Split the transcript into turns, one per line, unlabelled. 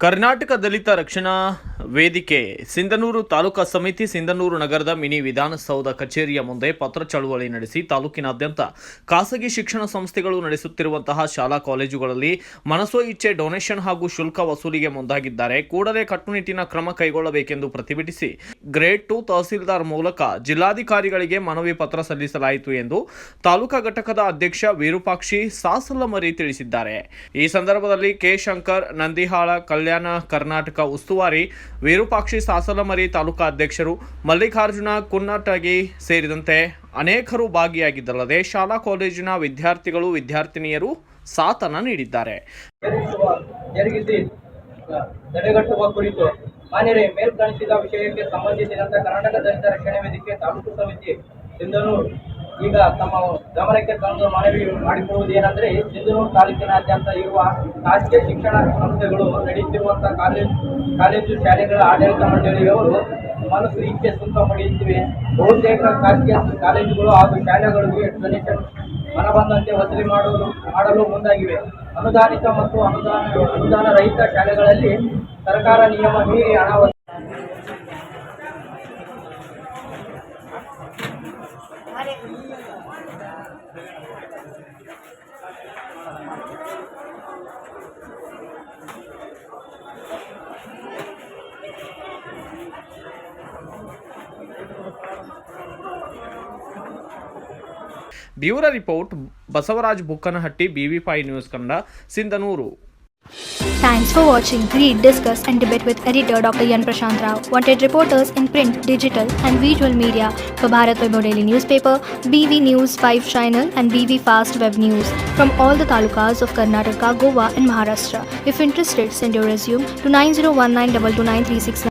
ಕರ್ನಾಟಕ ದಲಿತ ರಕ್ಷಣಾ ವೇದಿಕೆ ಸಿಂಧನೂರು ತಾಲೂಕಾ ಸಮಿತಿ ಸಿಂಧನೂರು ನಗರದ ಮಿನಿ ವಿಧಾನಸೌಧ ಕಚೇರಿಯ ಮುಂದೆ ಪತ್ರ ಚಳವಳಿ ನಡೆಸಿ ತಾಲೂಕಿನಾದ್ಯಂತ ಖಾಸಗಿ ಶಿಕ್ಷಣ ಸಂಸ್ಥೆಗಳು ನಡೆಸುತ್ತಿರುವಂತಹ ಶಾಲಾ ಕಾಲೇಜುಗಳಲ್ಲಿ ಮನಸೋ ಇಚ್ಛೆ ಡೊನೇಷನ್ ಹಾಗೂ ಶುಲ್ಕ ವಸೂಲಿಗೆ ಮುಂದಾಗಿದ್ದಾರೆ. ಕೂಡಲೇ ಕಟ್ಟುನಿಟ್ಟಿನ ಕ್ರಮ ಕೈಗೊಳ್ಳಬೇಕೆಂದು ಪ್ರತಿಭಟಿಸಿ ಗ್ರೇಡ್ 2 ತಹಸೀಲ್ದಾರ್ ಮೂಲಕ ಜಿಲ್ಲಾಧಿಕಾರಿಗಳಿಗೆ ಮನವಿ ಪತ್ರ ಸಲ್ಲಿಸಲಾಯಿತು ಎಂದು ತಾಲೂಕಾ ಘಟಕದ ಅಧ್ಯಕ್ಷ ವಿರೂಪಾಕ್ಷಿ ಸಾಸಲಮರಿ ತಿಳಿಸಿದ್ದಾರೆ. ಈ ಸಂದರ್ಭದಲ್ಲಿ ಕೆ ಶಂಕರ್ ನಂದಿಹಾಳ ಕಲ್ಯಾಣ ಕರ್ನಾಟಕ ಉಸ್ತುವಾರಿ ವಿರೂಪಾಕ್ಷಿ ಸಾಸಲಮರಿ ತಾಲೂಕಾ ಅಧ್ಯಕ್ಷರು ಮಲ್ಲಿಕಾರ್ಜುನ ಕುನ್ನಟಗಿ ಸೇರಿದಂತೆ ಅನೇಕರು ಭಾಗಿಯಾಗಿದ್ದಲ್ಲದೆ ಶಾಲಾ ಕಾಲೇಜಿನ ವಿದ್ಯಾರ್ಥಿಗಳು ವಿದ್ಯಾರ್ಥಿನಿಯರು ಸಾಥನ್ನ ನೀಡಿದ್ದಾರೆ.
ತಡೆಗಟ್ಟುವ ಕುರಿತು ಮಾನ್ಯರೇ, ಮೇಲ್ಕಾಣಿಸಿದ ವಿಷಯಕ್ಕೆ ಸಂಬಂಧಿಸಿದಂತೆ ಕರ್ನಾಟಕ ದಲಿತ ರಕ್ಷಣಾ ವೇದಿಕೆ ತಾಲೂಕು ಸಮಿತಿ ಸಿಂಧನೂರು ಈಗ ತಮ್ಮ ಗಮನಕ್ಕೆ ತಂದು ಮನವಿ ಮಾಡಿಕೊಳ್ಳುವುದೇನೆಂದರೆ, ಸಿಂಧನೂರು ತಾಲೂಕಿನಾದ್ಯಂತ ಇರುವ ಖಾಸಗಿ ಶಿಕ್ಷಣ ಸಂಸ್ಥೆಗಳು ನಡೆಯುತ್ತಿರುವಂತಹ ಕಾಲೇಜು ಶಾಲೆಗಳ ಆಡಳಿತ ಮಂಡಳಿಯವರು ಮನಸ್ಸು ಇಚ್ಛೆ ಶುಲ್ಕ ಪಡೆಯುತ್ತಿವೆ. ಬಹುತೇಕ ಖಾಸಗಿ ಕಾಲೇಜುಗಳು ಹಾಗೂ ಶಾಲೆಗಳಿಗೆ ಡೊನೇಷನ್ ಮನಬಂದಂತೆ ವಸೂಲಿ ಮಾಡಲು ಮುಂದಾಗಿವೆ. ಅನುದಾನಿತ ಮತ್ತು ಅನುದಾನ ರಹಿತ ಶಾಲೆಗಳಲ್ಲಿ ಸರ್ಕಾರ ನಿಯಮ ಮೀರಿ ಹಣ
bureau report Basavaraj Bukkanahatti, BV5 news Kannada, Sindhanur.
Thanks for watching. Read, discuss and debate with editor Dr. Yan Prashant Rao. Wanted reporters in print, digital and visual media for Bharat Vaibhav Daily Newspaper, BV News 5 Channel and BV Fast Web News from all the talukas of Karnataka, Goa and Maharashtra. If interested, send your resume to 9019229369.